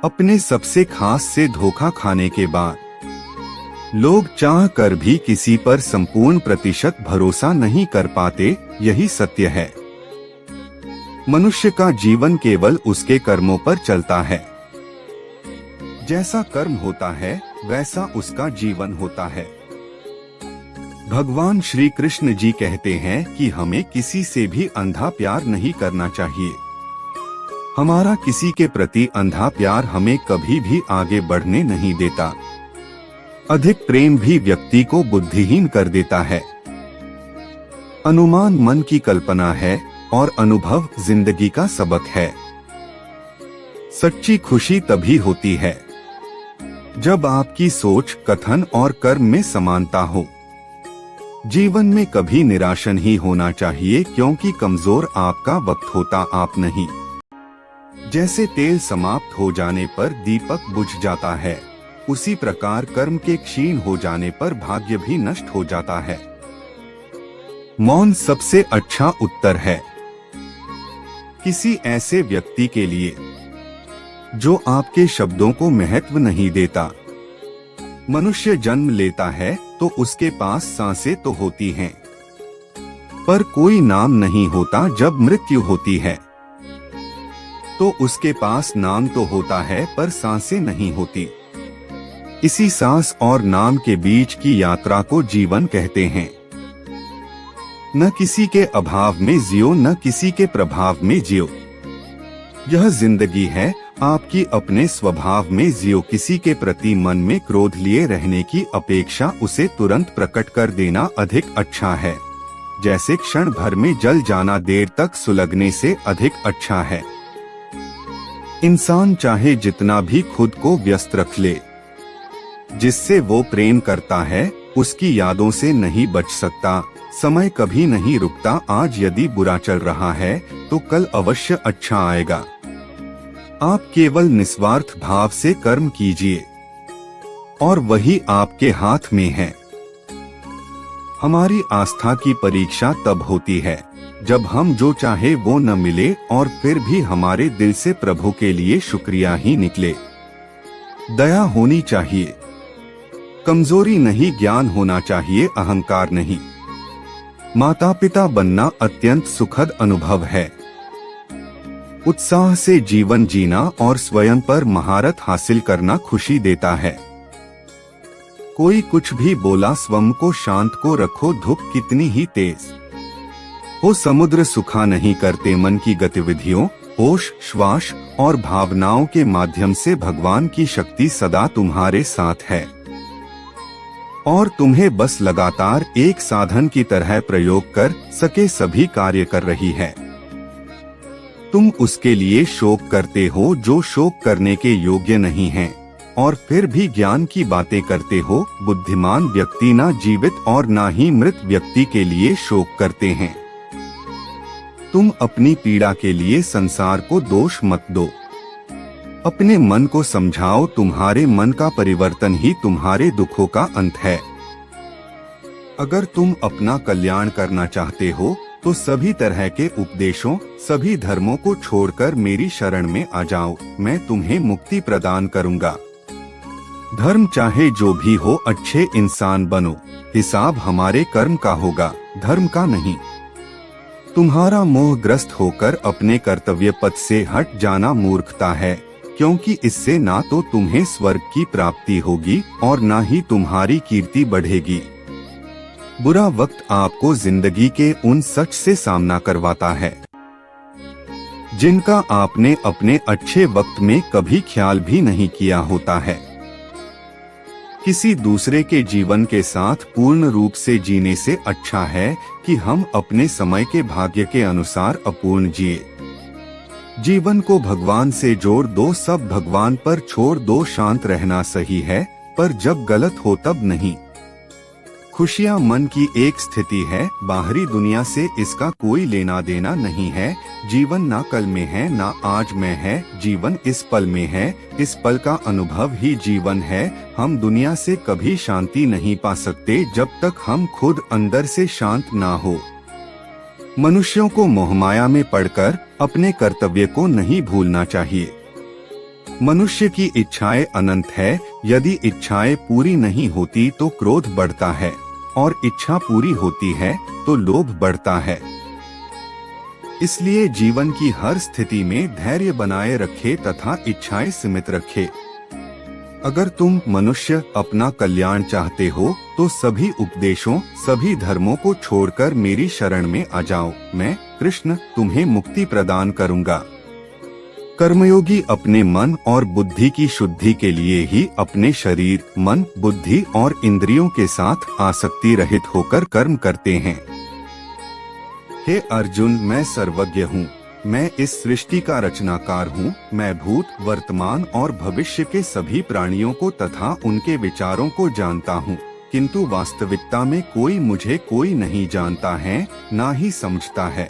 अपने सबसे खास से धोखा खाने के बाद लोग चाह कर भी किसी पर संपूर्ण प्रतिशत भरोसा नहीं कर पाते, यही सत्य है। मनुष्य का जीवन केवल उसके कर्मों पर चलता है। जैसा कर्म होता है वैसा उसका जीवन होता है। भगवान श्री कृष्ण जी कहते हैं कि हमें किसी से भी अंधा प्यार नहीं करना चाहिए। हमारा किसी के प्रति अंधा प्यार हमें कभी भी आगे बढ़ने नहीं देता। अधिक प्रेम भी व्यक्ति को बुद्धिहीन कर देता है। अनुमान मन की कल्पना है और अनुभव जिंदगी का सबक है। सच्ची खुशी तभी होती है जब आपकी सोच, कथन और कर्म में समानता हो। जीवन में कभी निराश नहीं होना चाहिए, क्योंकि कमजोर आपका वक्त होता आप नहीं। जैसे तेल समाप्त हो जाने पर दीपक बुझ जाता है, उसी प्रकार कर्म के क्षीण हो जाने पर भाग्य भी नष्ट हो जाता है। मौन सबसे अच्छा उत्तर है। किसी ऐसे व्यक्ति के लिए जो आपके शब्दों को महत्व नहीं देता। मनुष्य जन्म लेता है तो उसके पास सांसें तो होती हैं, पर कोई नाम नहीं होता। जब मृत्यु होती है तो उसके पास नाम तो होता है पर सांसें नहीं होती। इसी सांस और नाम के बीच की यात्रा को जीवन कहते हैं। न किसी के अभाव में जियो, न किसी के प्रभाव में जियो। यह जिंदगी है, आपकी अपने स्वभाव में जियो। किसी के प्रति मन में क्रोध लिए रहने की अपेक्षा उसे तुरंत प्रकट कर देना अधिक अच्छा है। जैसे क्षण भर में जल जाना देर तक सुलगने से अधिक अच्छा है। इंसान चाहे जितना भी खुद को व्यस्त रख ले, जिससे वो प्रेम करता है उसकी यादों से नहीं बच सकता। समय कभी नहीं रुकता। आज यदि बुरा चल रहा है तो कल अवश्य अच्छा आएगा। आप केवल निस्वार्थ भाव से कर्म कीजिए और वही आपके हाथ में है। हमारी आस्था की परीक्षा तब होती है जब हम जो चाहे वो न मिले और फिर भी हमारे दिल से प्रभु के लिए शुक्रिया ही निकले। दया होनी चाहिए, कमजोरी नहीं। ज्ञान होना चाहिए, अहंकार नहीं। माता पिता बनना अत्यंत सुखद अनुभव है। उत्साह से जीवन जीना और स्वयं पर महारत हासिल करना खुशी देता है। कोई कुछ भी बोला, स्वयं को शांत को रखो। धूप कितनी ही तेज हो, समुद्र सुखा नहीं करते। मन की गतिविधियों, होश, श्वास और भावनाओं के माध्यम से भगवान की शक्ति सदा तुम्हारे साथ है और तुम्हें बस लगातार एक साधन की तरह प्रयोग कर सके सभी कार्य कर रही है। तुम उसके लिए शोक करते हो जो शोक करने के योग्य नहीं है, और फिर भी ज्ञान की बातें करते हो। बुद्धिमान व्यक्ति ना जीवित और ना ही मृत व्यक्ति के लिए शोक करते हैं। तुम अपनी पीड़ा के लिए संसार को दोष मत दो। अपने मन को समझाओ, तुम्हारे मन का परिवर्तन ही तुम्हारे दुखों का अंत है। अगर तुम अपना कल्याण करना चाहते हो तो सभी तरह के उपदेशों, सभी धर्मों को छोड़कर मेरी शरण में आ जाओ। मैं तुम्हें मुक्ति प्रदान करूंगा। धर्म चाहे जो भी हो, अच्छे इंसान बनो। हिसाब हमारे कर्म का होगा, धर्म का नहीं। तुम्हारा मोहग्रस्त होकर अपने कर्तव्य पथ से हट जाना मूर्खता है, क्योंकि इससे ना तो तुम्हें स्वर्ग की प्राप्ति होगी और ना ही तुम्हारी कीर्ति बढ़ेगी। बुरा वक्त आपको जिंदगी के उन सच से सामना करवाता है जिनका आपने अपने अच्छे वक्त में कभी ख्याल भी नहीं किया होता है। किसी दूसरे के जीवन के साथ पूर्ण रूप से जीने से अच्छा है कि हम अपने समय के भाग्य के अनुसार अपूर्ण जिए। जीवन को भगवान से जोड़ दो, सब भगवान पर छोड़ दो। शांत रहना सही है, पर जब गलत हो तब नहीं। खुशियाँ मन की एक स्थिति है, बाहरी दुनिया से इसका कोई लेना देना नहीं है। जीवन ना कल में है ना आज में है, जीवन इस पल में है। इस पल का अनुभव ही जीवन है। हम दुनिया से कभी शांति नहीं पा सकते जब तक हम खुद अंदर से शांत ना हो। मनुष्यों को मोहमाया में पड़कर अपने कर्तव्य को नहीं भूलना चाहिए। मनुष्य की इच्छाएं अनंत है। यदि इच्छाएं पूरी नहीं होती तो क्रोध बढ़ता है, और इच्छा पूरी होती है तो लोभ बढ़ता है। इसलिए जीवन की हर स्थिति में धैर्य बनाए रखे तथा इच्छाएं सीमित रखे। अगर तुम मनुष्य अपना कल्याण चाहते हो तो सभी उपदेशों, सभी धर्मों को छोड़कर मेरी शरण में आ जाओ। मैं कृष्ण तुम्हें मुक्ति प्रदान करूंगा। कर्मयोगी अपने मन और बुद्धि की शुद्धि के लिए ही अपने शरीर, मन, बुद्धि और इंद्रियों के साथ आसक्ति रहित होकर कर्म करते हैं। हे अर्जुन, मैं सर्वज्ञ हूँ। मैं इस सृष्टि का रचनाकार हूँ। मैं भूत, वर्तमान और भविष्य के सभी प्राणियों को तथा उनके विचारों को जानता हूँ, किंतु वास्तविकता में कोई मुझे नहीं जानता है, ना ही समझता है।